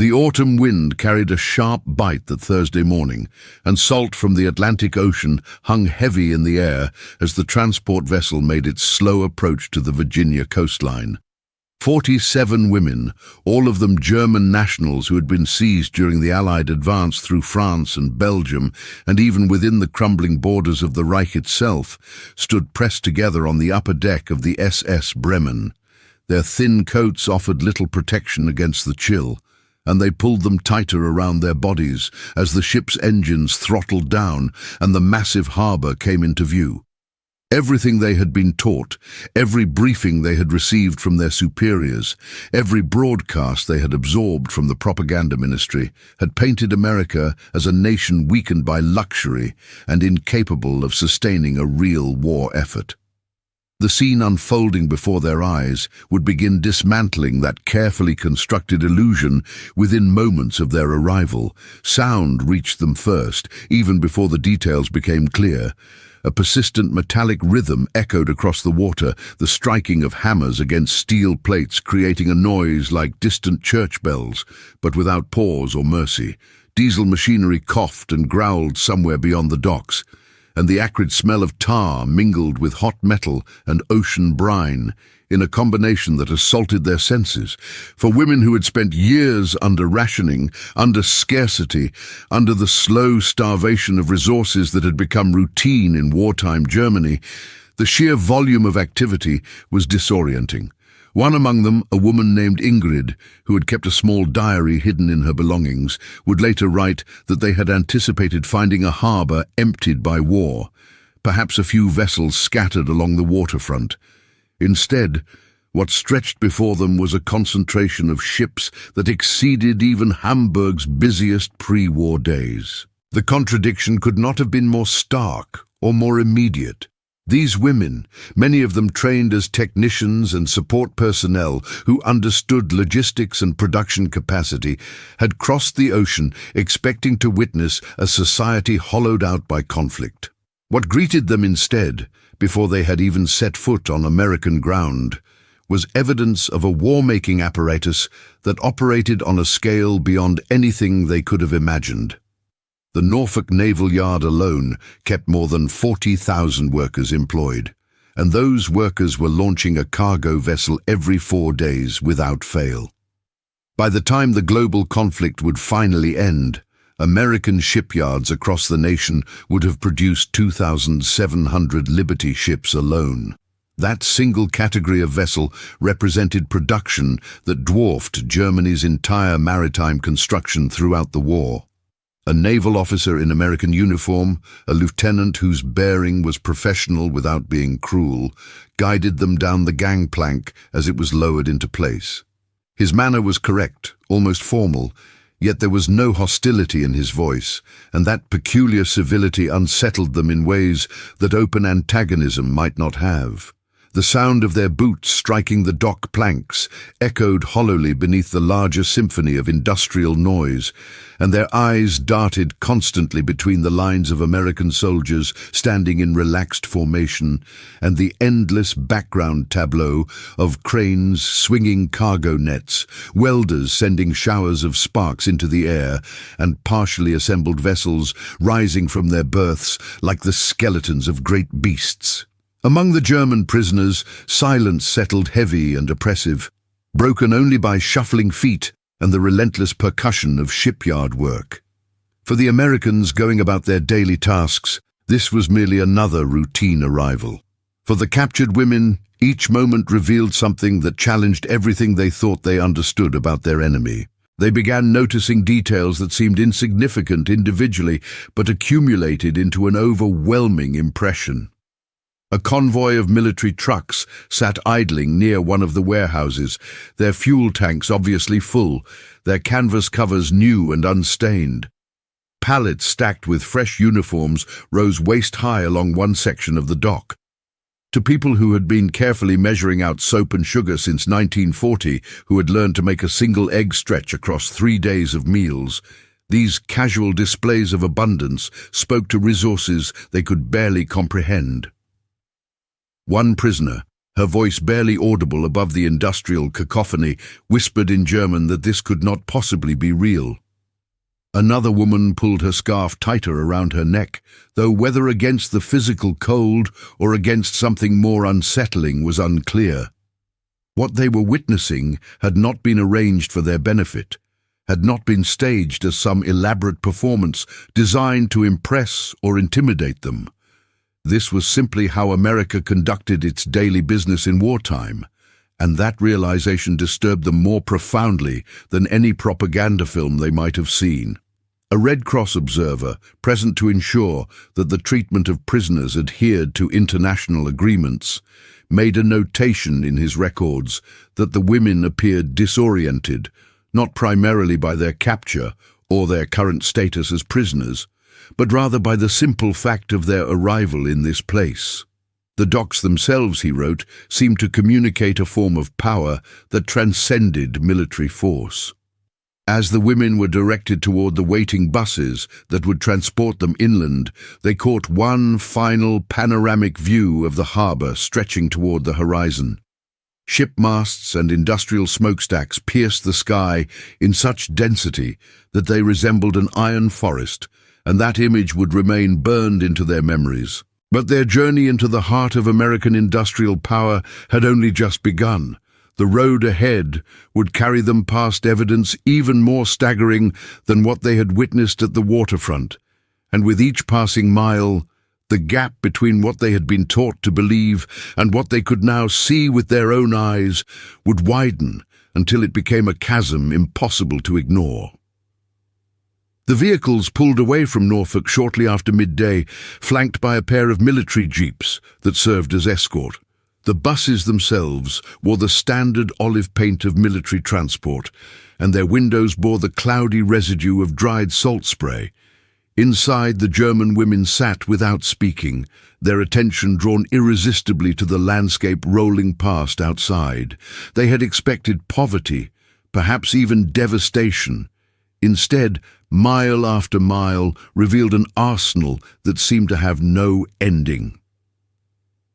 The autumn wind carried a sharp bite that Thursday morning, and salt from the Atlantic Ocean hung heavy in the air as the transport vessel made its slow approach to the Virginia coastline. 47 women, all of them German nationals who had been seized during the Allied advance through France and Belgium, and even within the crumbling borders of the Reich itself, stood pressed together on the upper deck of the SS Bremen. Their thin coats offered little protection against the chill, and they pulled them tighter around their bodies as the ship's engines throttled down and the massive harbour came into view. Everything they had been taught, every briefing they had received from their superiors, every broadcast they had absorbed from the propaganda ministry, had painted America as a nation weakened by luxury and incapable of sustaining a real war effort. The scene unfolding before their eyes would begin dismantling that carefully constructed illusion within moments of their arrival. Sound reached them first, even before the details became clear. A persistent metallic rhythm echoed across the water, the striking of hammers against steel plates creating a noise like distant church bells, but without pause or mercy. Diesel machinery coughed and growled somewhere beyond the docks, and the acrid smell of tar mingled with hot metal and ocean brine in a combination that assaulted their senses. For women who had spent years under rationing, under scarcity, under the slow starvation of resources that had become routine in wartime Germany, the sheer volume of activity was disorienting. One among them, a woman named Ingrid, who had kept a small diary hidden in her belongings, would later write that they had anticipated finding a harbour emptied by war, perhaps a few vessels scattered along the waterfront. Instead, what stretched before them was a concentration of ships that exceeded even Hamburg's busiest pre-war days. The contradiction could not have been more stark or more immediate. These women, many of them trained as technicians and support personnel who understood logistics and production capacity, had crossed the ocean expecting to witness a society hollowed out by conflict. What greeted them instead, before they had even set foot on American ground, was evidence of a war-making apparatus that operated on a scale beyond anything they could have imagined. The Norfolk Naval Yard alone kept more than 40,000 workers employed, and those workers were launching a cargo vessel every 4 days without fail. By the time the global conflict would finally end, American shipyards across the nation would have produced 2,700 Liberty ships alone. That single category of vessel represented production that dwarfed Germany's entire maritime construction throughout the war. A naval officer in American uniform, a lieutenant whose bearing was professional without being cruel, guided them down the gangplank as it was lowered into place. His manner was correct, almost formal, yet there was no hostility in his voice, and that peculiar civility unsettled them in ways that open antagonism might not have. The sound of their boots striking the dock planks echoed hollowly beneath the larger symphony of industrial noise, and their eyes darted constantly between the lines of American soldiers standing in relaxed formation and the endless background tableau of cranes swinging cargo nets, welders sending showers of sparks into the air, and partially assembled vessels rising from their berths like the skeletons of great beasts. Among the German prisoners, silence settled heavy and oppressive, broken only by shuffling feet and the relentless percussion of shipyard work. For the Americans going about their daily tasks, this was merely another routine arrival. For the captured women, each moment revealed something that challenged everything they thought they understood about their enemy. They began noticing details that seemed insignificant individually, but accumulated into an overwhelming impression. A convoy of military trucks sat idling near one of the warehouses, their fuel tanks obviously full, their canvas covers new and unstained. Pallets stacked with fresh uniforms rose waist-high along one section of the dock. To people who had been carefully measuring out soap and sugar since 1940, who had learned to make a single egg stretch across 3 days of meals, these casual displays of abundance spoke to resources they could barely comprehend. One prisoner, Her voice, barely audible above the industrial cacophony, whispered in German that this could not possibly be real. Another woman pulled her scarf tighter around her neck, though whether against the physical cold or against something more unsettling was unclear. What they were witnessing had not been arranged for their benefit, had not been staged as some elaborate performance designed to impress or intimidate them. This was simply how America conducted its daily business in wartime, and that realization disturbed them more profoundly than any propaganda film they might have seen. A Red Cross observer, present to ensure that the treatment of prisoners adhered to international agreements, made a notation in his records that the women appeared disoriented, not primarily by their capture or their current status as prisoners, but rather by the simple fact of their arrival in this place. The docks themselves, he wrote, seemed to communicate a form of power that transcended military force. As the women were directed toward the waiting buses that would transport them inland, they caught one final panoramic view of the harbor stretching toward the horizon. Ship masts and industrial smokestacks pierced the sky in such density that they resembled an iron forest, and that image would remain burned into their memories. But their journey into the heart of American industrial power had only just begun. The road ahead would carry them past evidence even more staggering than what they had witnessed at the waterfront, and with each passing mile, the gap between what they had been taught to believe and what they could now see with their own eyes would widen until it became a chasm impossible to ignore. The vehicles pulled away from Norfolk shortly after midday, flanked by a pair of military jeeps that served as escort. The buses themselves wore the standard olive paint of military transport, and their windows bore the cloudy residue of dried salt spray. Inside, the German women sat without speaking, their attention drawn irresistibly to the landscape rolling past outside. They had expected poverty, perhaps even devastation. Instead, mile after mile revealed an arsenal that seemed to have no ending.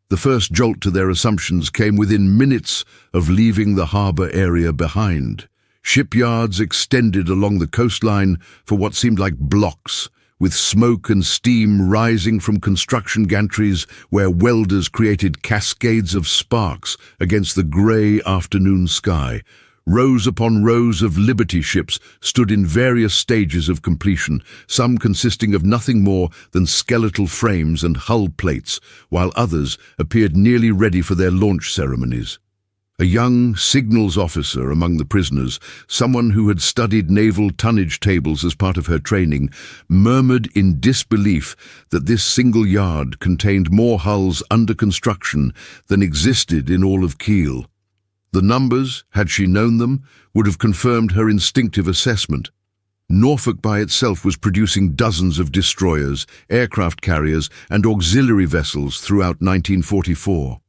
The first jolt to their assumptions came within minutes of leaving the harbor area behind. Shipyards extended along the coastline for what seemed like blocks, with smoke and steam rising from construction gantries where welders created cascades of sparks against the grey afternoon sky. Rows upon rows of Liberty ships stood in various stages of completion, some consisting of nothing more than skeletal frames and hull plates, while others appeared nearly ready for their launch ceremonies. A young signals officer among the prisoners, someone who had studied naval tonnage tables as part of her training, murmured in disbelief that this single yard contained more hulls under construction than existed in all of Kiel. The numbers, had she known them, would have confirmed her instinctive assessment. Norfolk by itself was producing dozens of destroyers, aircraft carriers, and auxiliary vessels throughout 1944.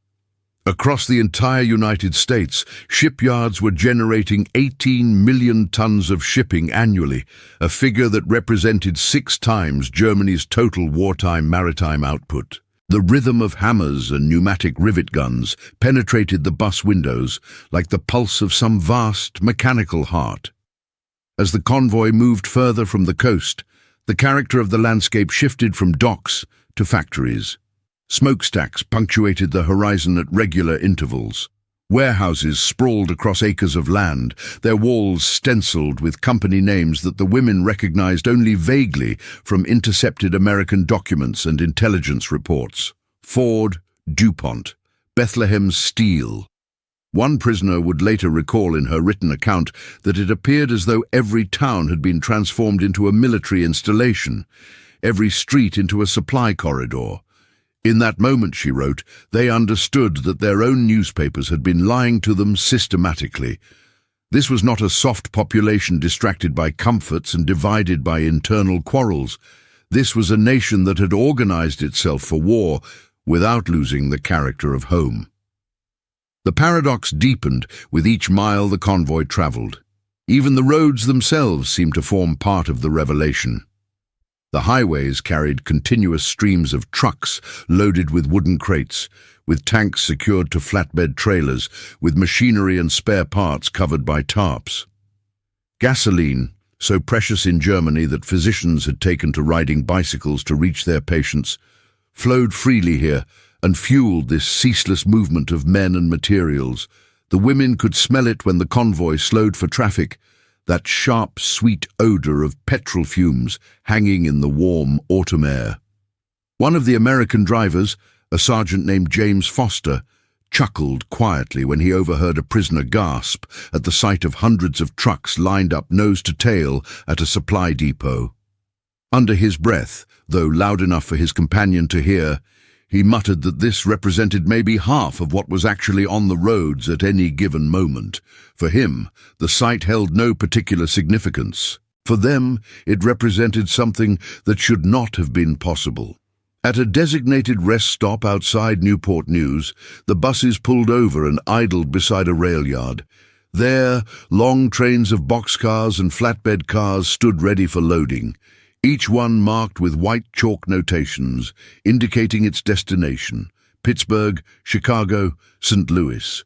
Across the entire United States, shipyards were generating 18 million tons of shipping annually, a figure that represented 6 times Germany's total wartime maritime output. The rhythm of hammers and pneumatic rivet guns penetrated the bus windows like the pulse of some vast mechanical heart. As the convoy moved further from the coast, the character of the landscape shifted from docks to factories. Smokestacks punctuated the horizon at regular intervals. Warehouses sprawled across acres of land, their walls stenciled with company names that the women recognized only vaguely from intercepted American documents and intelligence reports. Ford, DuPont, Bethlehem Steel. One prisoner would later recall in her written account that it appeared as though every town had been transformed into a military installation, every street into a supply corridor. In that moment, she wrote, they understood that their own newspapers had been lying to them systematically. This was not a soft population distracted by comforts and divided by internal quarrels. This was a nation that had organized itself for war without losing the character of home. The paradox deepened with each mile the convoy traveled. Even the roads themselves seemed to form part of the revelation. The highways carried continuous streams of trucks loaded with wooden crates, with tanks secured to flatbed trailers, with machinery and spare parts covered by tarps. Gasoline, so precious in Germany that physicians had taken to riding bicycles to reach their patients, flowed freely here and fueled this ceaseless movement of men and materials. The women could smell it when the convoy slowed for traffic, that sharp, sweet odor of petrol fumes hanging in the warm autumn air. One of the American drivers, a sergeant named James Foster, chuckled quietly when he overheard a prisoner gasp at the sight of hundreds of trucks lined up nose to tail at a supply depot. Under his breath, though loud enough for his companion to hear, he muttered that this represented maybe half of what was actually on the roads at any given moment. For him, the sight held no particular significance. For them, it represented something that should not have been possible. At a designated rest stop outside Newport News, the buses pulled over and idled beside a rail yard. There, long trains of boxcars and flatbed cars stood ready for loading, each one marked with white chalk notations indicating its destination: Pittsburgh, Chicago, St. Louis.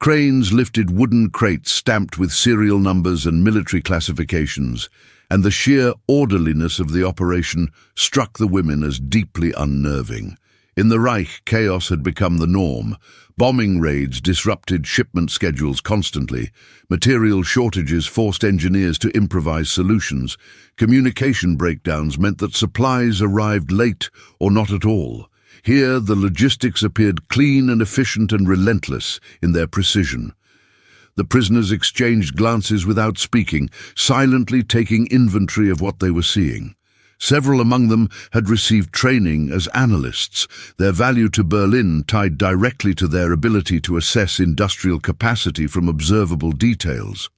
Cranes lifted wooden crates stamped with serial numbers and military classifications, and the sheer orderliness of the operation struck the women as deeply unnerving. In the Reich, chaos had become the norm. Bombing raids disrupted shipment schedules constantly. Material shortages forced engineers to improvise solutions. Communication breakdowns meant that supplies arrived late or not at all. Here, the logistics appeared clean and efficient and relentless in their precision. The prisoners exchanged glances without speaking, silently taking inventory of what they were seeing. Several among them had received training as analysts, their value to Berlin tied directly to their ability to assess industrial capacity from observable details.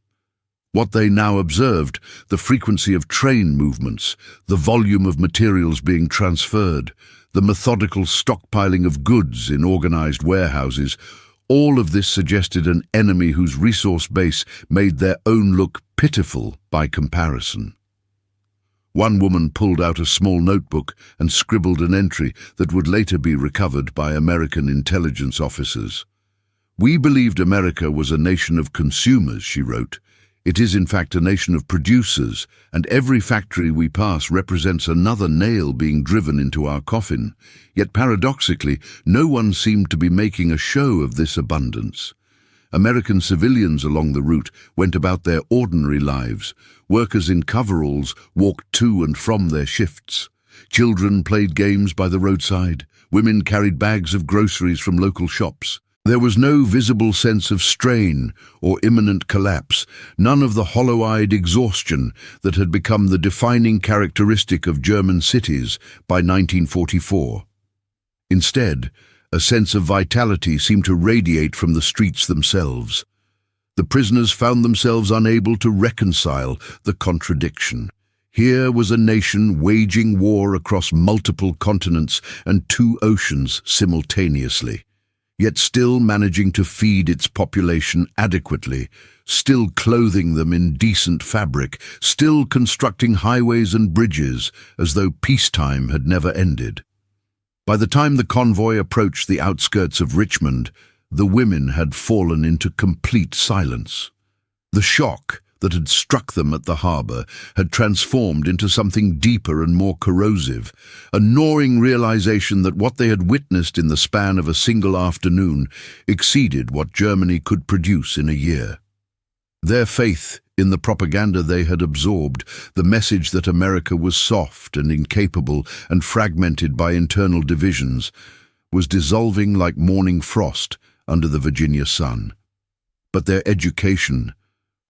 What they now observed, the frequency of train movements, the volume of materials being transferred, the methodical stockpiling of goods in organized warehouses, all of this suggested an enemy whose resource base made their own look pitiful by comparison. One woman pulled out a small notebook and scribbled an entry that would later be recovered by American intelligence officers. "We believed America was a nation of consumers," she wrote. "It is in fact a nation of producers, and every factory we pass represents another nail being driven into our coffin. Yet paradoxically, no one seemed to be making a show of this abundance." American civilians along the route went about their ordinary lives. Workers in coveralls walked to and from their shifts. Children played games by the roadside. Women carried bags of groceries from local shops. There was no visible sense of strain or imminent collapse, none of the hollow-eyed exhaustion that had become the defining characteristic of German cities by 1944. Instead, a sense of vitality seemed to radiate from the streets themselves. The prisoners found themselves unable to reconcile the contradiction. Here was a nation waging war across multiple continents and two oceans simultaneously, yet still managing to feed its population adequately, still clothing them in decent fabric, still constructing highways and bridges as though peacetime had never ended. By the time the convoy approached the outskirts of Richmond, the women had fallen into complete silence. The shock that had struck them at the harbour had transformed into something deeper and more corrosive, a gnawing realization that what they had witnessed in the span of a single afternoon exceeded what Germany could produce in a year. Their faith in the propaganda they had absorbed, the message that America was soft and incapable and fragmented by internal divisions, was dissolving like morning frost under the Virginia sun. But their education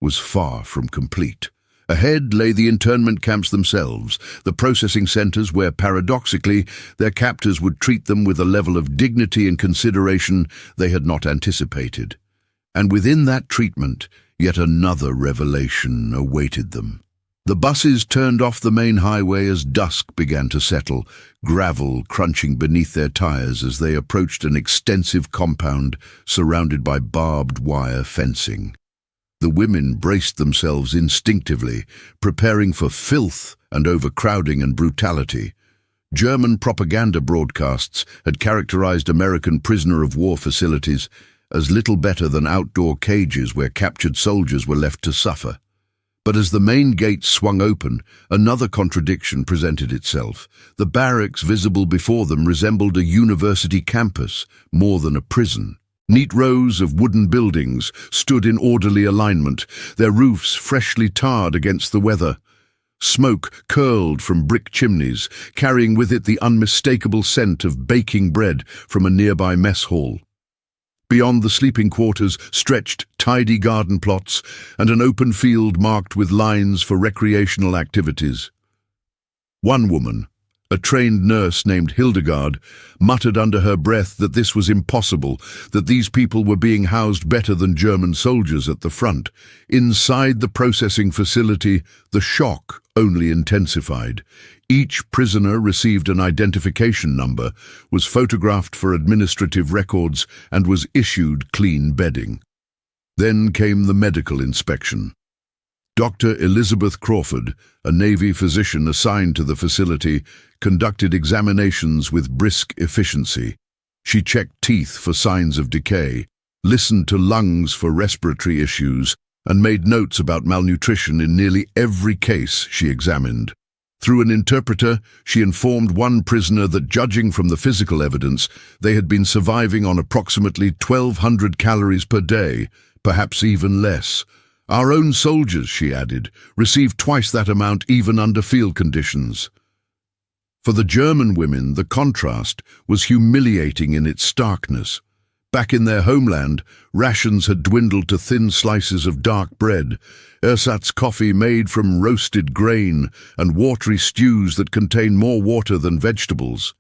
was far from complete. Ahead lay the internment camps themselves, the processing centers where, paradoxically, their captors would treat them with a level of dignity and consideration they had not anticipated. And within that treatment, yet another revelation awaited them. The buses turned off the main highway as dusk began to settle, gravel crunching beneath their tires as they approached an extensive compound surrounded by barbed wire fencing. The women braced themselves instinctively, preparing for filth and overcrowding and brutality. German propaganda broadcasts had characterized American prisoner of war facilities as little better than outdoor cages where captured soldiers were left to suffer. But as the main gates swung open, another contradiction presented itself. The barracks visible before them resembled a university campus more than a prison. Neat rows of wooden buildings stood in orderly alignment, their roofs freshly tarred against the weather. Smoke curled from brick chimneys, carrying with it the unmistakable scent of baking bread from a nearby mess hall. Beyond the sleeping quarters stretched tidy garden plots and an open field marked with lines for recreational activities. One woman, a trained nurse named Hildegard, muttered under her breath that this was impossible, that these people were being housed better than German soldiers at the front. Inside the processing facility, the shock only intensified. Each prisoner received an identification number, was photographed for administrative records, and was issued clean bedding. Then came the medical inspection. Dr. Elizabeth Crawford, a Navy physician assigned to the facility, conducted examinations with brisk efficiency. She checked teeth for signs of decay, listened to lungs for respiratory issues, and made notes about malnutrition in nearly every case she examined. Through an interpreter, she informed one prisoner that, judging from the physical evidence, they had been surviving on approximately 1,200 calories per day, perhaps even less. Our own soldiers, she added, received twice that amount even under field conditions. For the German women, the contrast was humiliating in its starkness. Back in their homeland, rations had dwindled to thin slices of dark bread, ersatz coffee made from roasted grain, and watery stews that contained more water than vegetables.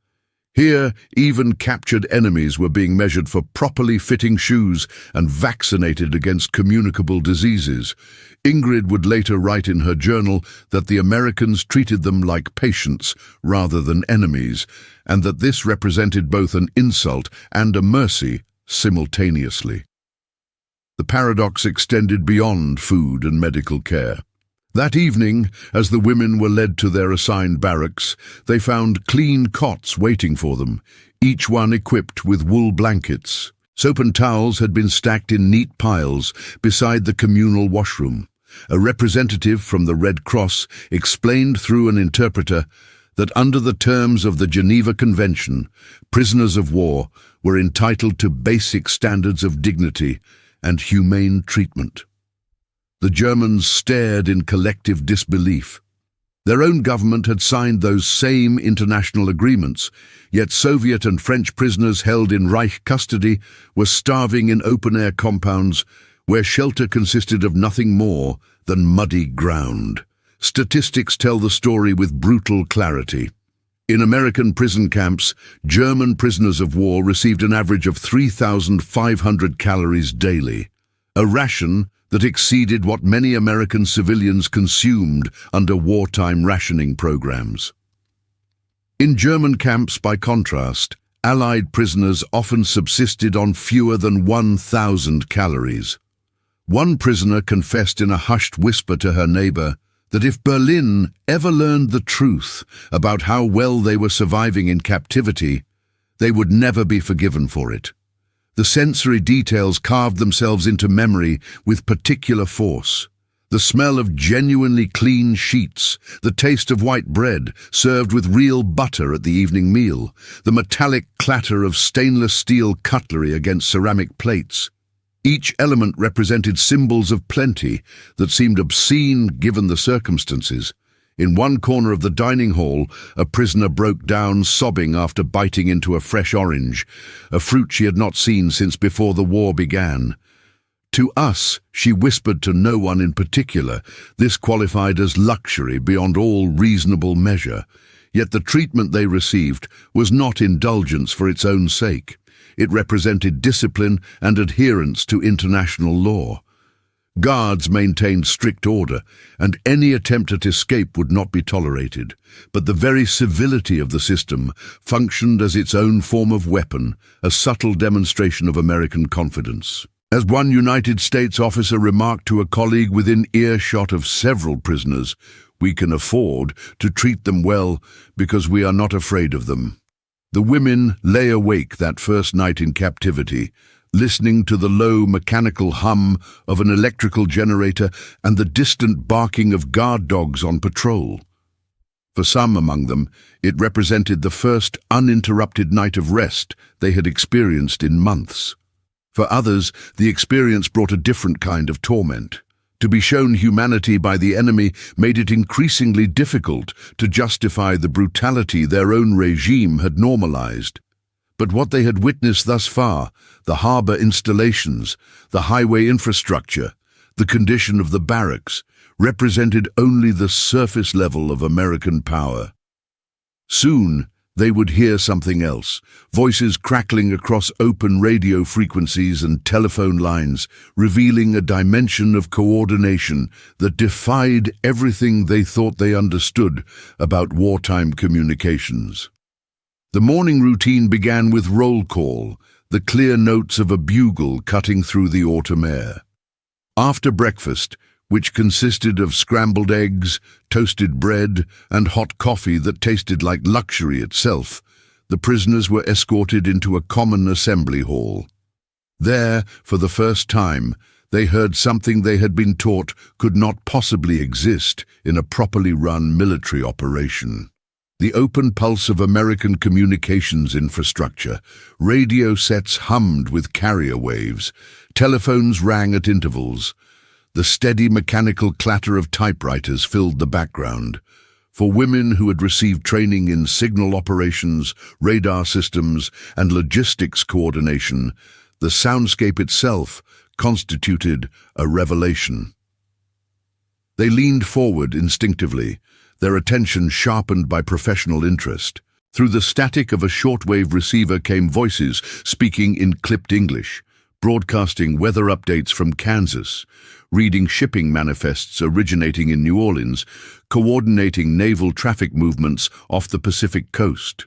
Here, even captured enemies were being measured for properly fitting shoes and vaccinated against communicable diseases. Ingrid would later write in her journal that the Americans treated them like patients rather than enemies, and that this represented both an insult and a mercy simultaneously. The paradox extended beyond food and medical care. That evening, as the women were led to their assigned barracks, they found clean cots waiting for them, each one equipped with wool blankets. Soap and towels had been stacked in neat piles beside the communal washroom. A representative from the Red Cross explained through an interpreter that under the terms of the Geneva Convention, prisoners of war were entitled to basic standards of dignity and humane treatment. The Germans stared in collective disbelief. Their own government had signed those same international agreements, yet Soviet and French prisoners held in Reich custody were starving in open-air compounds where shelter consisted of nothing more than muddy ground. Statistics tell the story with brutal clarity. In American prison camps, German prisoners of war received an average of 3,500 calories daily, a ration that exceeded what many American civilians consumed under wartime rationing programs. In German camps, by contrast, Allied prisoners often subsisted on fewer than 1,000 calories. One prisoner confessed in a hushed whisper to her neighbor that if Berlin ever learned the truth about how well they were surviving in captivity, they would never be forgiven for it. The sensory details carved themselves into memory with particular force. The smell of genuinely clean sheets, the taste of white bread served with real butter at the evening meal, the metallic clatter of stainless steel cutlery against ceramic plates. Each element represented symbols of plenty that seemed obscene given the circumstances. In one corner of the dining hall, a prisoner broke down sobbing after biting into a fresh orange, a fruit she had not seen since before the war began. To us, she whispered to no one in particular, this qualified as luxury beyond all reasonable measure. Yet the treatment they received was not indulgence for its own sake. It represented discipline and adherence to international law. Guards maintained strict order, and any attempt at escape would not be tolerated. But the very civility of the system functioned as its own form of weapon, a subtle demonstration of American confidence. As one United States officer remarked to a colleague within earshot of several prisoners, "We can afford to treat them well because we are not afraid of them." The women lay awake that first night in captivity, listening to the low mechanical hum of an electrical generator and the distant barking of guard dogs on patrol. For some among them, it represented the first uninterrupted night of rest they had experienced in months. For others, the experience brought a different kind of torment. To be shown humanity by the enemy made it increasingly difficult to justify the brutality their own regime had normalized. But what they had witnessed thus far, the harbor installations, the highway infrastructure, the condition of the barracks, represented only the surface level of American power. Soon, they would hear something else, voices crackling across open radio frequencies and telephone lines, revealing a dimension of coordination that defied everything they thought they understood about wartime communications. The morning routine began with roll call, the clear notes of a bugle cutting through the autumn air. After breakfast, which consisted of scrambled eggs, toasted bread, and hot coffee that tasted like luxury itself, the prisoners were escorted into a common assembly hall. There, for the first time, they heard something they had been taught could not possibly exist in a properly run military operation. The open pulse of American communications infrastructure. Radio sets hummed with carrier waves. Telephones rang at intervals. The steady mechanical clatter of typewriters filled the background. For women who had received training in signal operations, radar systems, and logistics coordination, the soundscape itself constituted a revelation. They leaned forward instinctively, their attention sharpened by professional interest. Through the static of a shortwave receiver came voices speaking in clipped English, broadcasting weather updates from Kansas, reading shipping manifests originating in New Orleans, coordinating naval traffic movements off the Pacific coast.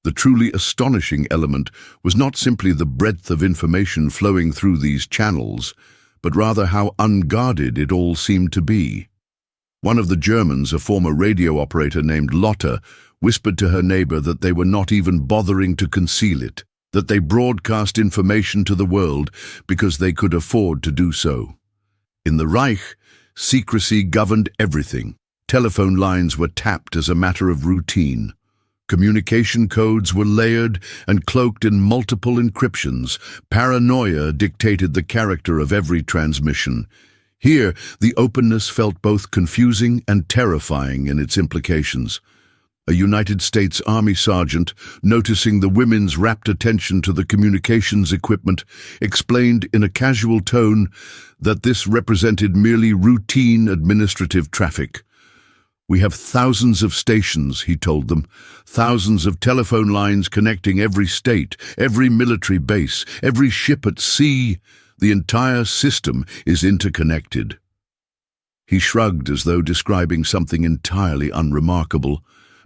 The truly astonishing element was not simply the breadth of information flowing through these channels, but rather how unguarded it all seemed to be. One of the Germans, a former radio operator named Lotte, whispered to her neighbor that they were not even bothering to conceal it, that they broadcast information to the world because they could afford to do so. In the Reich, secrecy governed everything. Telephone lines were tapped as a matter of routine. Communication codes were layered and cloaked in multiple encryptions. Paranoia dictated the character of every transmission. Here, the openness felt both confusing and terrifying in its implications. A United States Army sergeant, noticing the women's rapt attention to the communications equipment, explained in a casual tone that this represented merely routine administrative traffic. "We have thousands of stations," he told them, "thousands of telephone lines connecting every state, every military base, every ship at sea. The entire system is interconnected." He shrugged as though describing something entirely unremarkable.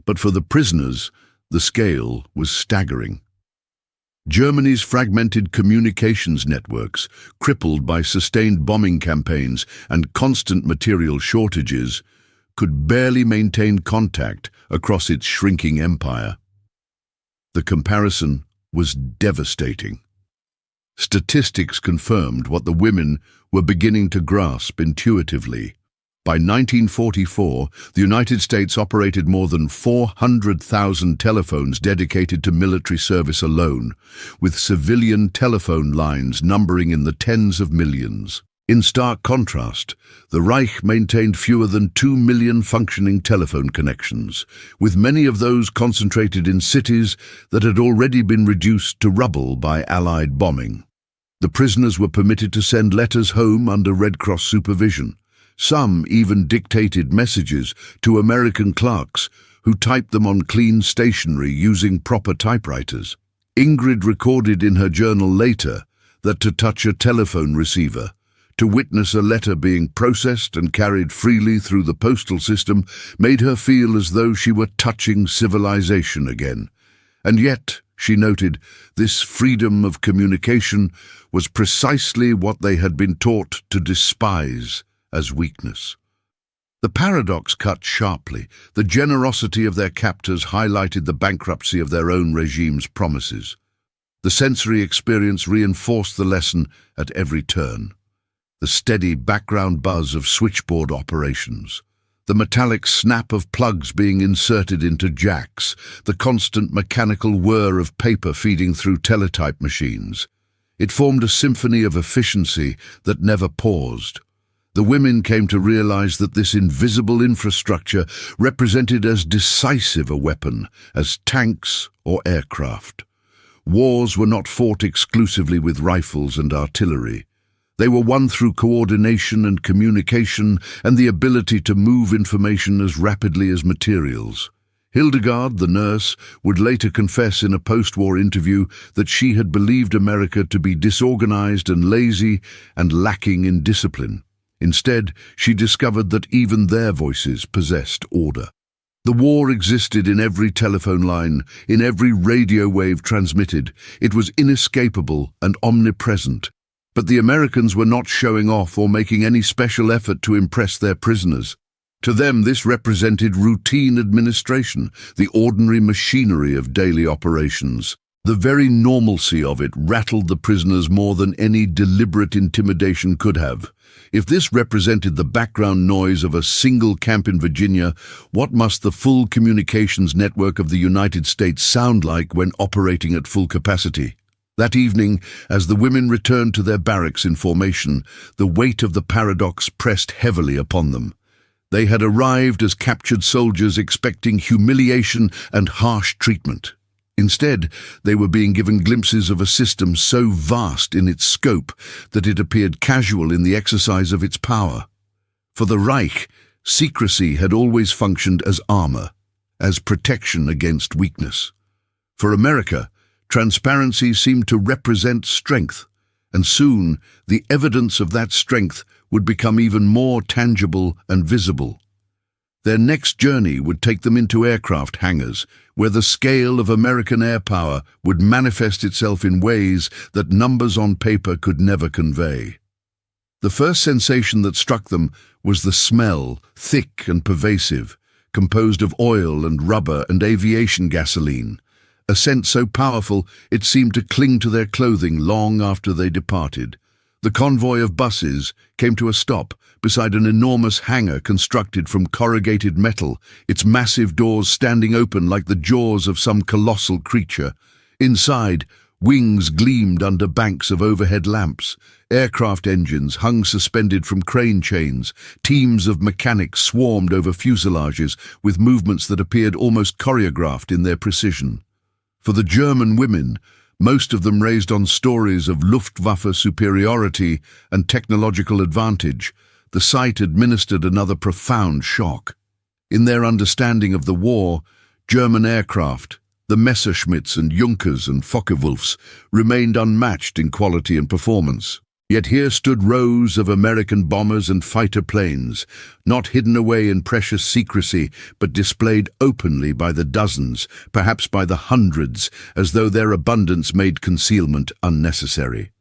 But for the prisoners, the scale was staggering. Germany's fragmented communications networks, crippled by sustained bombing campaigns and constant material shortages, could barely maintain contact across its shrinking empire. The comparison was devastating. Statistics confirmed what the women were beginning to grasp intuitively. By 1944, the United States operated more than 400,000 telephones dedicated to military service alone, with civilian telephone lines numbering in the tens of millions. In stark contrast, the Reich maintained fewer than 2 million functioning telephone connections, with many of those concentrated in cities that had already been reduced to rubble by Allied bombing. The prisoners were permitted to send letters home under Red Cross supervision. Some even dictated messages to American clerks who typed them on clean stationery using proper typewriters. Ingrid recorded in her journal later that to touch a telephone receiver, to witness a letter being processed and carried freely through the postal system, made her feel as though she were touching civilization again. And yet, she noted, this freedom of communication was precisely what they had been taught to despise as weakness. The paradox cut sharply. The generosity of their captors highlighted the bankruptcy of their own regime's promises. The sensory experience reinforced the lesson at every turn. The steady background buzz of switchboard operations, the metallic snap of plugs being inserted into jacks, the constant mechanical whir of paper feeding through teletype machines. It formed a symphony of efficiency that never paused. The women came to realize that this invisible infrastructure represented as decisive a weapon as tanks or aircraft. Wars were not fought exclusively with rifles and artillery. They were won through coordination and communication and the ability to move information as rapidly as materials. Hildegard, the nurse, would later confess in a post-war interview that she had believed America to be disorganized and lazy and lacking in discipline. Instead, she discovered that even their voices possessed order. The war existed in every telephone line, in every radio wave transmitted. It was inescapable and omnipresent. But the Americans were not showing off or making any special effort to impress their prisoners. To them, this represented routine administration, the ordinary machinery of daily operations. The very normalcy of it rattled the prisoners more than any deliberate intimidation could have. If this represented the background noise of a single camp in Virginia, what must the full communications network of the United States sound like when operating at full capacity? That evening, as the women returned to their barracks in formation, the weight of the paradox pressed heavily upon them. They had arrived as captured soldiers expecting humiliation and harsh treatment. Instead, they were being given glimpses of a system so vast in its scope that it appeared casual in the exercise of its power. For the Reich, secrecy had always functioned as armor, as protection against weakness. For America, transparency seemed to represent strength, and soon the evidence of that strength would become even more tangible and visible. Their next journey would take them into aircraft hangars, where the scale of American air power would manifest itself in ways that numbers on paper could never convey. The first sensation that struck them was the smell, thick and pervasive, composed of oil and rubber and aviation gasoline, a scent so powerful it seemed to cling to their clothing long after they departed. The convoy of buses came to a stop beside an enormous hangar constructed from corrugated metal, its massive doors standing open like the jaws of some colossal creature. Inside, wings gleamed under banks of overhead lamps. Aircraft engines hung suspended from crane chains. Teams of mechanics swarmed over fuselages with movements that appeared almost choreographed in their precision. For the German women, most of them raised on stories of Luftwaffe superiority and technological advantage, the sight administered another profound shock. In their understanding of the war, German aircraft, the Messerschmitts and Junkers and Focke-Wulfs, remained unmatched in quality and performance. Yet here stood rows of American bombers and fighter planes, not hidden away in precious secrecy, but displayed openly by the dozens, perhaps by the hundreds, as though their abundance made concealment unnecessary.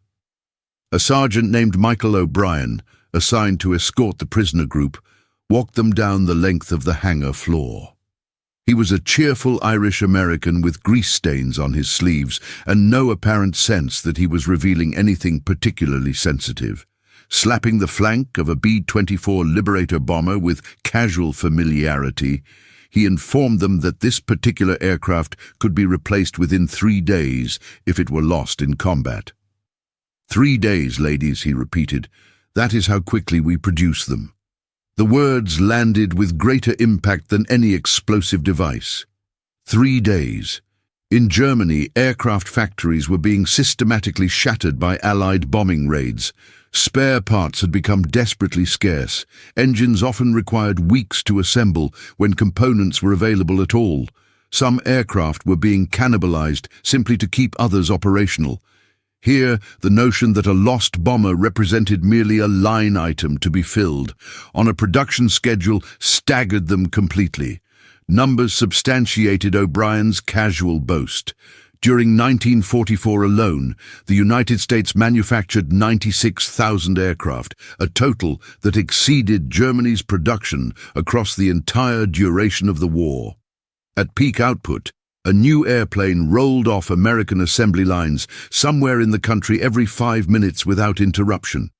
A sergeant named Michael O'Brien, assigned to escort the prisoner group, walked them down the length of the hangar floor. He was a cheerful Irish-American with grease stains on his sleeves and no apparent sense that he was revealing anything particularly sensitive. Slapping the flank of a B-24 Liberator bomber with casual familiarity, he informed them that this particular aircraft could be replaced within 3 days if it were lost in combat. 3 days, ladies, he repeated. That is how quickly we produce them. The words landed with greater impact than any explosive device. 3 days. In Germany, aircraft factories were being systematically shattered by Allied bombing raids. Spare parts had become desperately scarce. Engines often required weeks to assemble when components were available at all. Some aircraft were being cannibalized simply to keep others operational. Here, the notion that a lost bomber represented merely a line item to be filled on a production schedule staggered them completely. Numbers substantiated O'Brien's casual boast. During 1944 alone, the United States manufactured 96,000 aircraft, a total that exceeded Germany's production across the entire duration of the war. At peak output, a new airplane rolled off American assembly lines somewhere in the country every 5 minutes without interruption.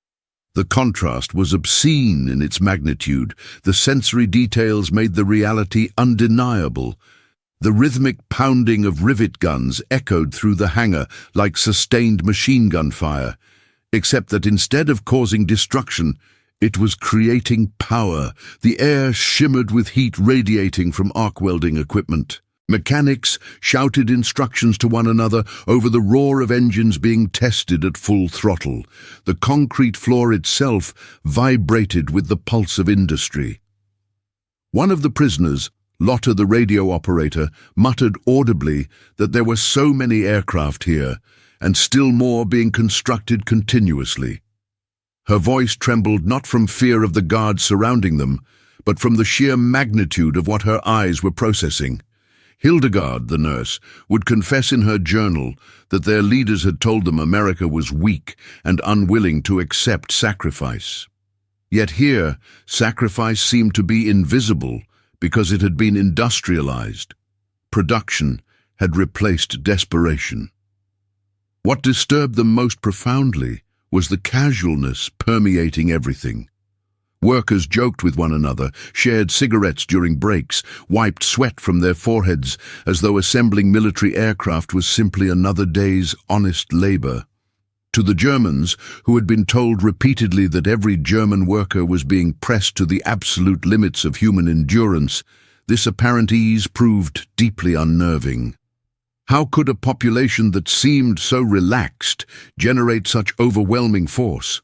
The contrast was obscene in its magnitude. The sensory details made the reality undeniable. The rhythmic pounding of rivet guns echoed through the hangar like sustained machine gun fire, except that instead of causing destruction, it was creating power. The air shimmered with heat radiating from arc welding equipment. Mechanics shouted instructions to one another over the roar of engines being tested at full throttle. The concrete floor itself vibrated with the pulse of industry. One of the prisoners, Lotta the radio operator, muttered audibly that there were so many aircraft here, and still more being constructed continuously. Her voice trembled not from fear of the guards surrounding them, but from the sheer magnitude of what her eyes were processing. Hildegard, the nurse, would confess in her journal that their leaders had told them America was weak and unwilling to accept sacrifice. Yet here, sacrifice seemed to be invisible because it had been industrialized. Production had replaced desperation. What disturbed them most profoundly was the casualness permeating everything. Workers joked with one another, shared cigarettes during breaks, wiped sweat from their foreheads as though assembling military aircraft was simply another day's honest labor. To the Germans, who had been told repeatedly that every German worker was being pressed to the absolute limits of human endurance, this apparent ease proved deeply unnerving. How could a population that seemed so relaxed generate such overwhelming force?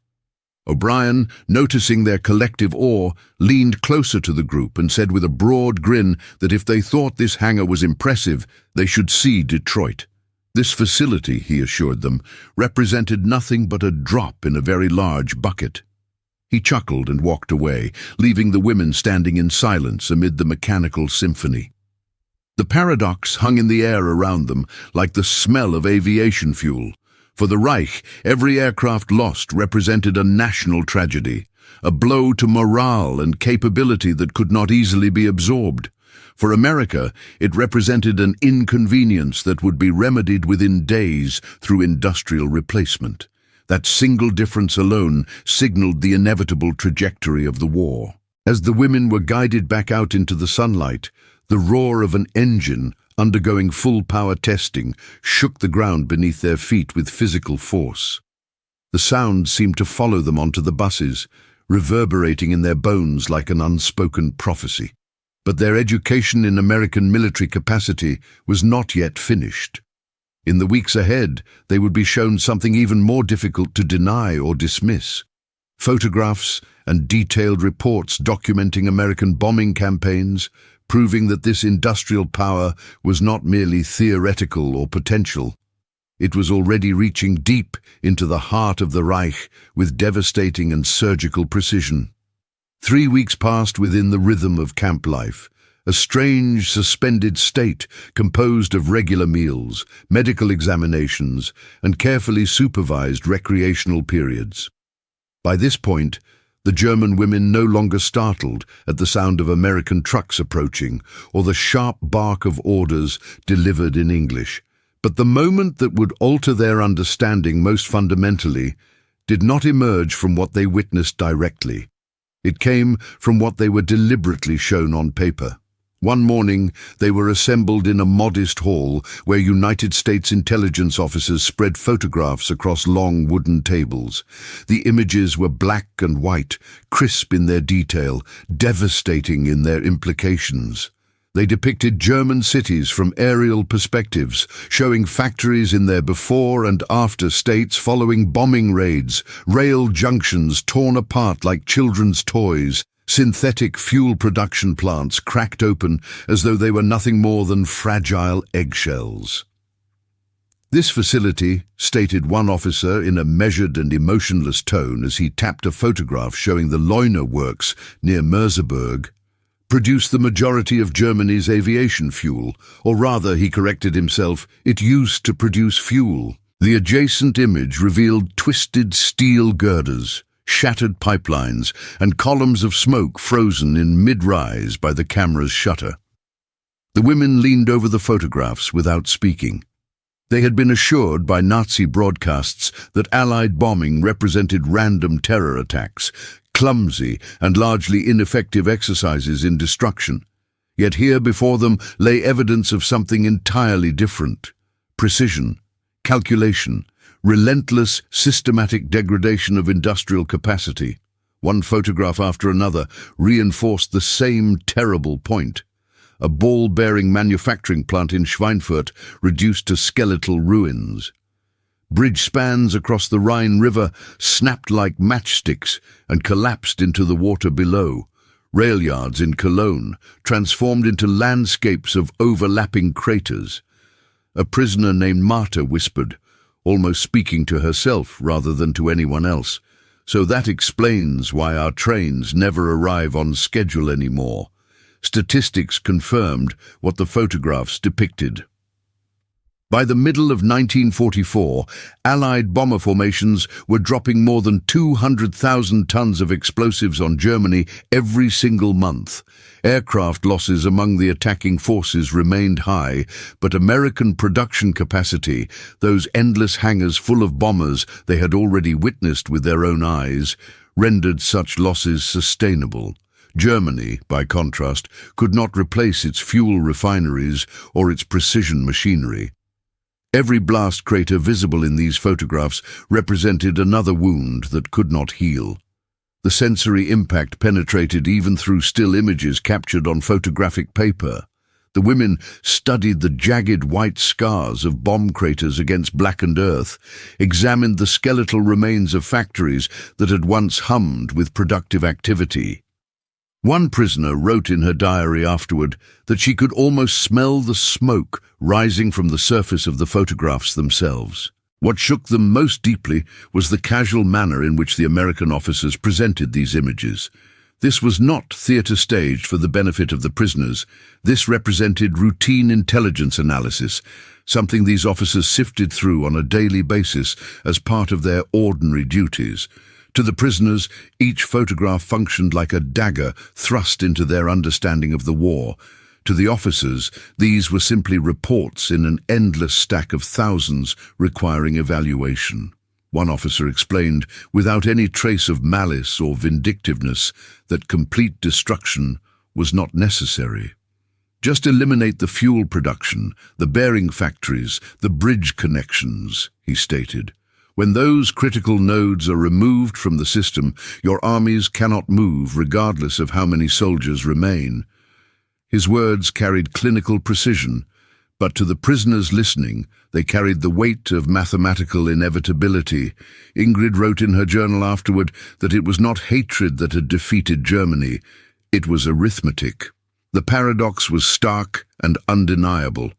O'Brien, noticing their collective awe, leaned closer to the group and said with a broad grin that if they thought this hangar was impressive, they should see Detroit. This facility, he assured them, represented nothing but a drop in a very large bucket. He chuckled and walked away, leaving the women standing in silence amid the mechanical symphony. The paradox hung in the air around them, like the smell of aviation fuel. For the Reich, every aircraft lost represented a national tragedy, a blow to morale and capability that could not easily be absorbed. For America, it represented an inconvenience that would be remedied within days through industrial replacement. That single difference alone signaled the inevitable trajectory of the war. As the women were guided back out into the sunlight, the roar of an engine undergoing full power testing shook the ground beneath their feet with physical force. The sound seemed to follow them onto the buses, reverberating in their bones like an unspoken prophecy. But their education in American military capacity was not yet finished. In the weeks ahead, they would be shown something even more difficult to deny or dismiss. Photographs and detailed reports documenting American bombing campaigns, proving that this industrial power was not merely theoretical or potential. It was already reaching deep into the heart of the Reich with devastating and surgical precision. 3 weeks passed within the rhythm of camp life, a strange, suspended state composed of regular meals, medical examinations, and carefully supervised recreational periods. By this point, the German women no longer startled at the sound of American trucks approaching or the sharp bark of orders delivered in English. But the moment that would alter their understanding most fundamentally did not emerge from what they witnessed directly. It came from what they were deliberately shown on paper. One morning, they were assembled in a modest hall where United States intelligence officers spread photographs across long wooden tables. The images were black and white, crisp in their detail, devastating in their implications. They depicted German cities from aerial perspectives, showing factories in their before and after states following bombing raids, rail junctions torn apart like children's toys, synthetic fuel production plants cracked open as though they were nothing more than fragile eggshells. This facility, stated one officer in a measured and emotionless tone as he tapped a photograph showing the Leuna works near Merseburg, produce the majority of Germany's aviation fuel, or rather, he corrected himself, it used to produce fuel. The adjacent image revealed twisted steel girders, shattered pipelines, and columns of smoke frozen in mid-rise by the camera's shutter. The women leaned over the photographs without speaking. They had been assured by Nazi broadcasts that Allied bombing represented random terror attacks, clumsy and largely ineffective exercises in destruction. Yet here before them lay evidence of something entirely different: precision, calculation, relentless, systematic degradation of industrial capacity. One photograph after another reinforced the same terrible point. A ball-bearing manufacturing plant in Schweinfurt reduced to skeletal ruins. Bridge spans across the Rhine River snapped like matchsticks and collapsed into the water below. Rail yards in Cologne transformed into landscapes of overlapping craters. A prisoner named Marta whispered, almost speaking to herself rather than to anyone else, "So that explains why our trains never arrive on schedule anymore." Statistics confirmed what the photographs depicted. By the middle of 1944, Allied bomber formations were dropping more than 200,000 tons of explosives on Germany every single month. Aircraft losses among the attacking forces remained high, but American production capacity, those endless hangars full of bombers they had already witnessed with their own eyes, rendered such losses sustainable. Germany, by contrast, could not replace its fuel refineries or its precision machinery. Every blast crater visible in these photographs represented another wound that could not heal. The sensory impact penetrated even through still images captured on photographic paper. The women studied the jagged white scars of bomb craters against blackened earth, examined the skeletal remains of factories that had once hummed with productive activity. One prisoner wrote in her diary afterward that she could almost smell the smoke rising from the surface of the photographs themselves. What shook them most deeply was the casual manner in which the American officers presented these images. This was not theater staged for the benefit of the prisoners. This represented routine intelligence analysis, something these officers sifted through on a daily basis as part of their ordinary duties. To the prisoners, each photograph functioned like a dagger thrust into their understanding of the war. To the officers, these were simply reports in an endless stack of thousands requiring evaluation. One officer explained, without any trace of malice or vindictiveness, that complete destruction was not necessary. Just eliminate the fuel production, the bearing factories, the bridge connections, he stated. When those critical nodes are removed from the system, your armies cannot move regardless of how many soldiers remain. His words carried clinical precision, but to the prisoners listening, they carried the weight of mathematical inevitability. Ingrid wrote in her journal afterward that it was not hatred that had defeated Germany, it was arithmetic. The paradox was stark and undeniable.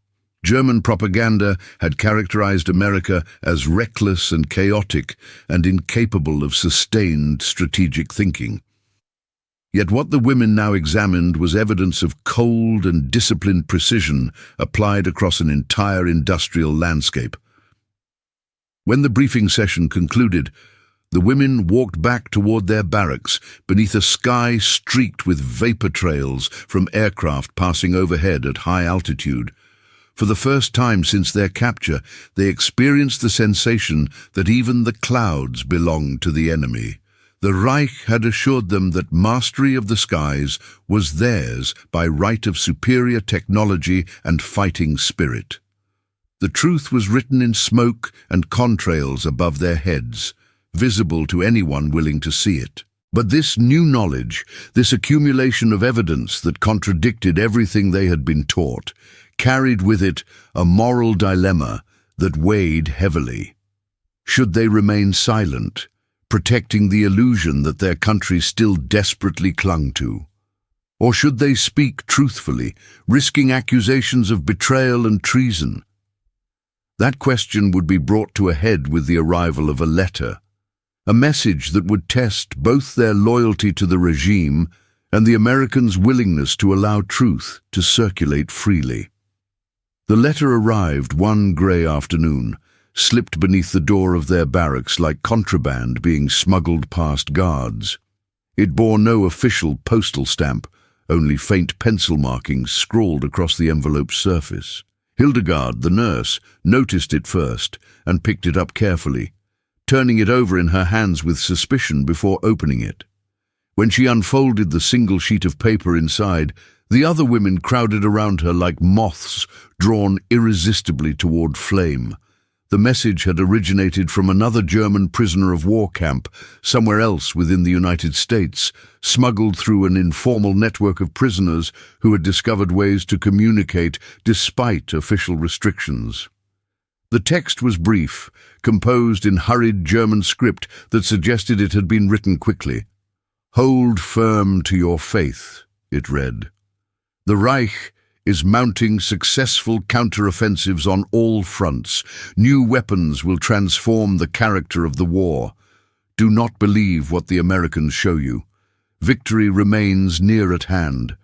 German propaganda had characterized America as reckless and chaotic and incapable of sustained strategic thinking. Yet what the women now examined was evidence of cold and disciplined precision applied across an entire industrial landscape. When the briefing session concluded, the women walked back toward their barracks beneath a sky streaked with vapor trails from aircraft passing overhead at high altitude. For the first time since their capture, they experienced the sensation that even the clouds belonged to the enemy. The Reich had assured them that mastery of the skies was theirs by right of superior technology and fighting spirit. The truth was written in smoke and contrails above their heads, visible to anyone willing to see it. But this new knowledge, this accumulation of evidence that contradicted everything they had been taught, carried with it a moral dilemma that weighed heavily. Should they remain silent, protecting the illusion that their country still desperately clung to? Or should they speak truthfully, risking accusations of betrayal and treason? That question would be brought to a head with the arrival of a letter, a message that would test both their loyalty to the regime and the Americans' willingness to allow truth to circulate freely. The letter arrived one grey afternoon, slipped beneath the door of their barracks like contraband being smuggled past guards. It bore no official postal stamp, only faint pencil markings scrawled across the envelope's surface. Hildegard, the nurse, noticed it first and picked it up carefully, turning it over in her hands with suspicion before opening it. When she unfolded the single sheet of paper inside, the other women crowded around her like moths drawn irresistibly toward flame. The message had originated from another German prisoner of war camp, somewhere else within the United States, smuggled through an informal network of prisoners who had discovered ways to communicate despite official restrictions. The text was brief, composed in hurried German script that suggested it had been written quickly. "Hold firm to your faith," it read. "The Reich is mounting successful counteroffensives on all fronts. New weapons will transform the character of the war. Do not believe what the Americans show you. Victory remains near at hand."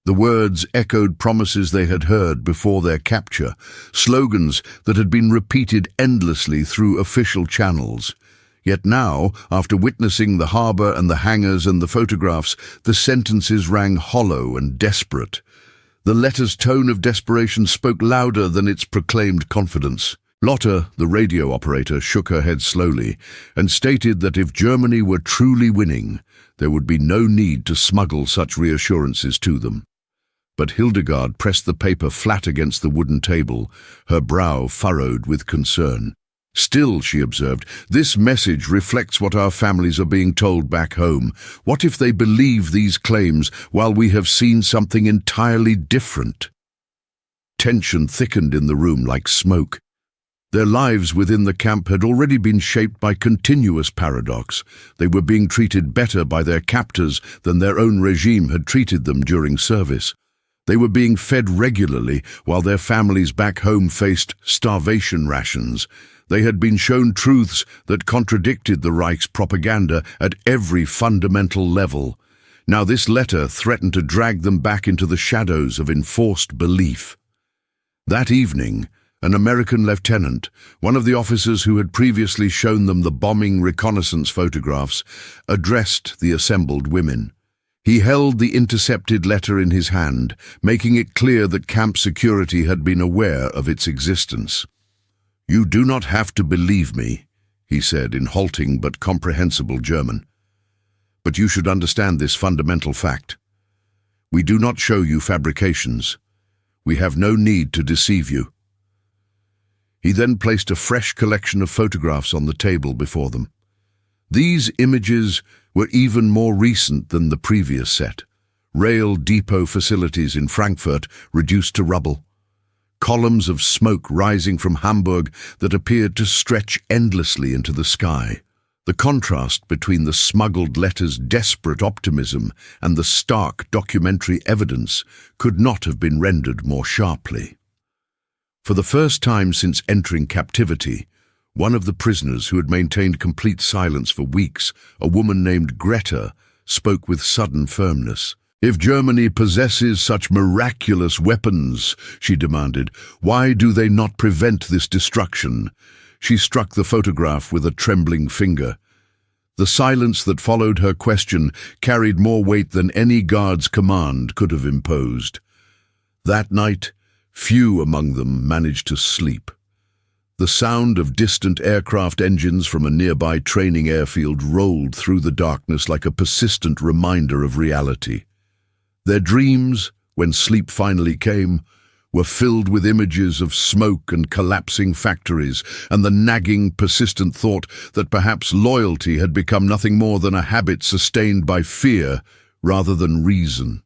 The words echoed promises they had heard before their capture, slogans that had been repeated endlessly through official channels. Yet now, after witnessing the harbour and the hangars and the photographs, the sentences rang hollow and desperate. The letter's tone of desperation spoke louder than its proclaimed confidence. Lotte, the radio operator, shook her head slowly and stated that if Germany were truly winning, there would be no need to smuggle such reassurances to them. But Hildegard pressed the paper flat against the wooden table, her brow furrowed with concern. "Still," she observed, "this message reflects what our families are being told back home. What if they believe these claims while we have seen something entirely different?" Tension thickened in the room like smoke. Their lives within the camp had already been shaped by continuous paradox. They were being treated better by their captors than their own regime had treated them during service. They were being fed regularly while their families back home faced starvation rations. They had been shown truths that contradicted the Reich's propaganda at every fundamental level. Now this letter threatened to drag them back into the shadows of enforced belief. That evening, an American lieutenant, one of the officers who had previously shown them the bombing reconnaissance photographs, addressed the assembled women. He held the intercepted letter in his hand, making it clear that camp security had been aware of its existence. "You do not have to believe me," he said in halting but comprehensible German. "But you should understand this fundamental fact. We do not show you fabrications. We have no need to deceive you." He then placed a fresh collection of photographs on the table before them. These images were even more recent than the previous set. Rail depot facilities in Frankfurt reduced to rubble. Columns of smoke rising from Hamburg that appeared to stretch endlessly into the sky. The contrast between the smuggled letter's desperate optimism and the stark documentary evidence could not have been rendered more sharply. For the first time since entering captivity, one of the prisoners who had maintained complete silence for weeks, a woman named Greta, spoke with sudden firmness. "If Germany possesses such miraculous weapons," she demanded, "why do they not prevent this destruction?" She struck the photograph with a trembling finger. The silence that followed her question carried more weight than any guard's command could have imposed. That night, few among them managed to sleep. The sound of distant aircraft engines from a nearby training airfield rolled through the darkness like a persistent reminder of reality. Their dreams, when sleep finally came, were filled with images of smoke and collapsing factories and the nagging, persistent thought that perhaps loyalty had become nothing more than a habit sustained by fear rather than reason.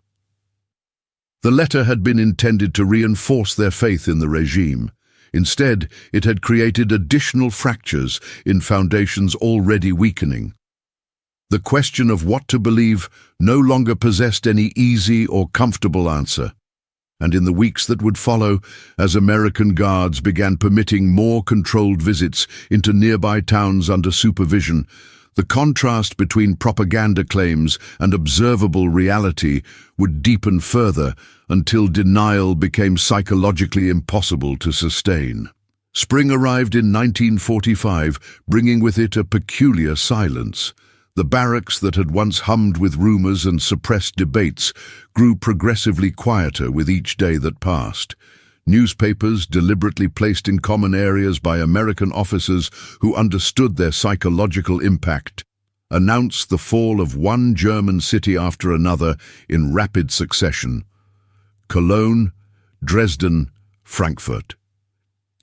The letter had been intended to reinforce their faith in the regime. Instead, it had created additional fractures in foundations already weakening. The question of what to believe no longer possessed any easy or comfortable answer. And in the weeks that would follow, as American guards began permitting more controlled visits into nearby towns under supervision, The contrast between propaganda claims and observable reality would deepen further until denial became psychologically impossible to sustain. Spring arrived in 1945, bringing with it a peculiar silence. The barracks that had once hummed with rumors and suppressed debates grew progressively quieter with each day that passed. Newspapers, deliberately placed in common areas by American officers who understood their psychological impact, announced the fall of one German city after another in rapid succession: Cologne, Dresden, Frankfurt.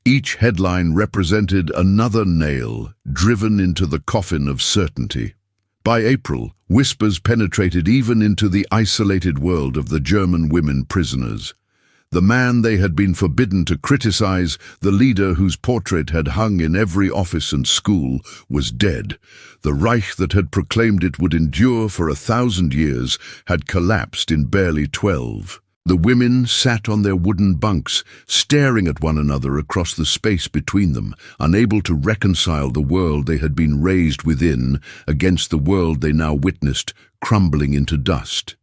Each headline represented another nail driven into the coffin of certainty. By April, whispers penetrated even into the isolated world of the German women prisoners. The man they had been forbidden to criticize, the leader whose portrait had hung in every office and school, was dead. The Reich that had proclaimed it would endure for 1,000 years had collapsed in barely 12. The women sat on their wooden bunks, staring at one another across the space between them, unable to reconcile the world they had been raised within against the world they now witnessed crumbling into dust.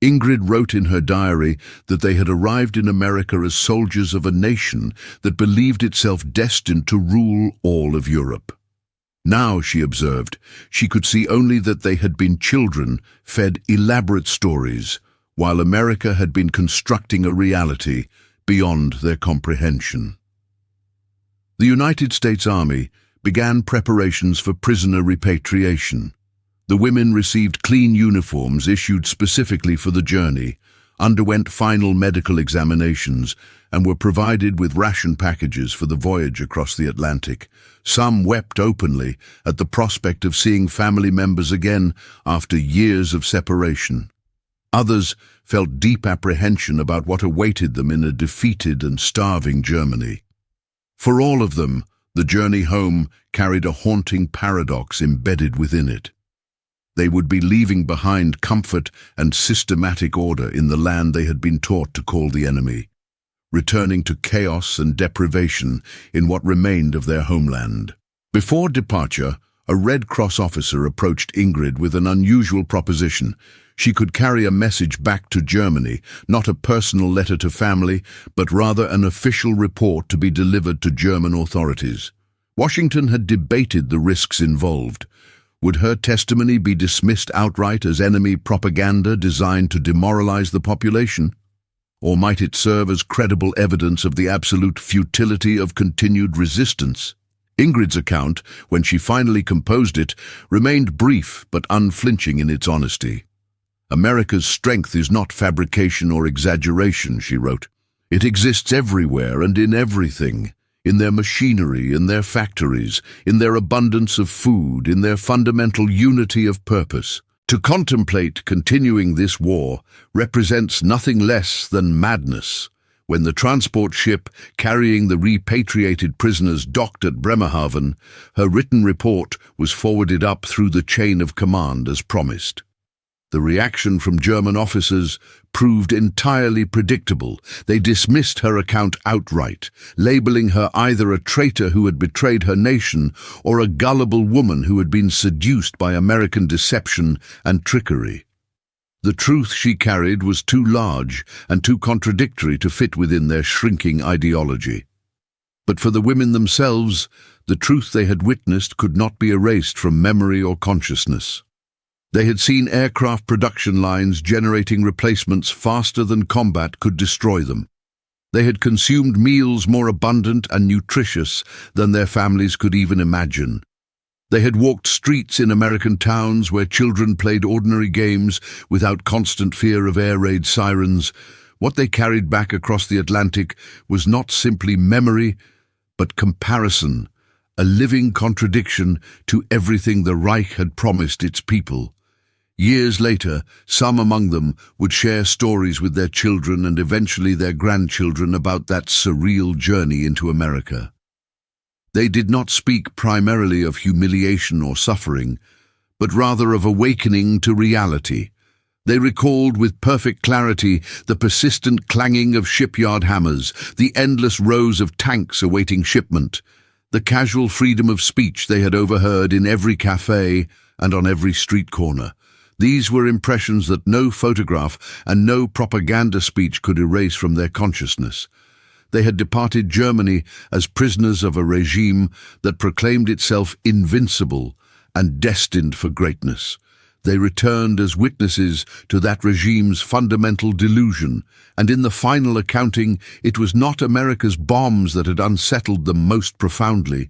Ingrid wrote in her diary that they had arrived in America as soldiers of a nation that believed itself destined to rule all of Europe. Now, she observed, she could see only that they had been children fed elaborate stories, while America had been constructing a reality beyond their comprehension. The United States Army began preparations for prisoner repatriation. The women received clean uniforms issued specifically for the journey, underwent final medical examinations, and were provided with ration packages for the voyage across the Atlantic. Some wept openly at the prospect of seeing family members again after years of separation. Others felt deep apprehension about what awaited them in a defeated and starving Germany. For all of them, the journey home carried a haunting paradox embedded within it. They would be leaving behind comfort and systematic order in the land they had been taught to call the enemy, returning to chaos and deprivation in what remained of their homeland. Before departure, a Red Cross officer approached Ingrid with an unusual proposition. She could carry a message back to Germany, not a personal letter to family, but rather an official report to be delivered to German authorities. Washington had debated the risks involved. Would her testimony be dismissed outright as enemy propaganda designed to demoralize the population? Or might it serve as credible evidence of the absolute futility of continued resistance? Ingrid's account, when she finally composed it, remained brief but unflinching in its honesty. America's strength is not fabrication or exaggeration, she wrote. It exists everywhere and in everything. In their machinery, in their factories, in their abundance of food, in their fundamental unity of purpose. To contemplate continuing this war represents nothing less than madness. When the transport ship carrying the repatriated prisoners docked at Bremerhaven, her written report was forwarded up through the chain of command as promised. The reaction from German officers proved entirely predictable. They dismissed her account outright, labeling her either a traitor who had betrayed her nation or a gullible woman who had been seduced by American deception and trickery. The truth she carried was too large and too contradictory to fit within their shrinking ideology. But for the women themselves, the truth they had witnessed could not be erased from memory or consciousness. They had seen aircraft production lines generating replacements faster than combat could destroy them. They had consumed meals more abundant and nutritious than their families could even imagine. They had walked streets in American towns where children played ordinary games without constant fear of air raid sirens. What they carried back across the Atlantic was not simply memory, but comparison, a living contradiction to everything the Reich had promised its people. Years later, some among them would share stories with their children and eventually their grandchildren about that surreal journey into America. They did not speak primarily of humiliation or suffering, but rather of awakening to reality. They recalled with perfect clarity the persistent clanging of shipyard hammers, the endless rows of tanks awaiting shipment, the casual freedom of speech they had overheard in every cafe and on every street corner. These were impressions that no photograph and no propaganda speech could erase from their consciousness. They had departed Germany as prisoners of a regime that proclaimed itself invincible and destined for greatness. They returned as witnesses to that regime's fundamental delusion, and in the final accounting, it was not America's bombs that had unsettled them most profoundly.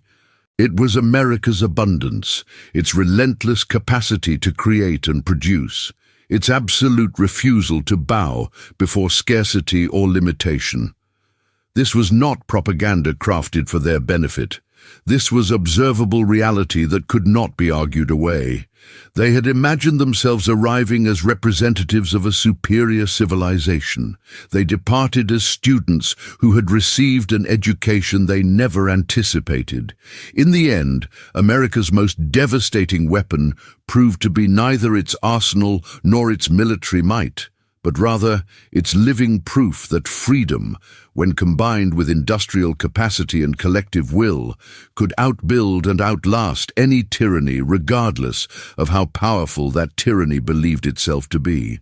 It was America's abundance, its relentless capacity to create and produce, its absolute refusal to bow before scarcity or limitation. This was not propaganda crafted for their benefit. This was observable reality that could not be argued away. They had imagined themselves arriving as representatives of a superior civilization. They departed as students who had received an education they never anticipated. In the end, America's most devastating weapon proved to be neither its arsenal nor its military might, but rather its living proof that freedom, when combined with industrial capacity and collective will, could outbuild and outlast any tyranny regardless of how powerful that tyranny believed itself to be.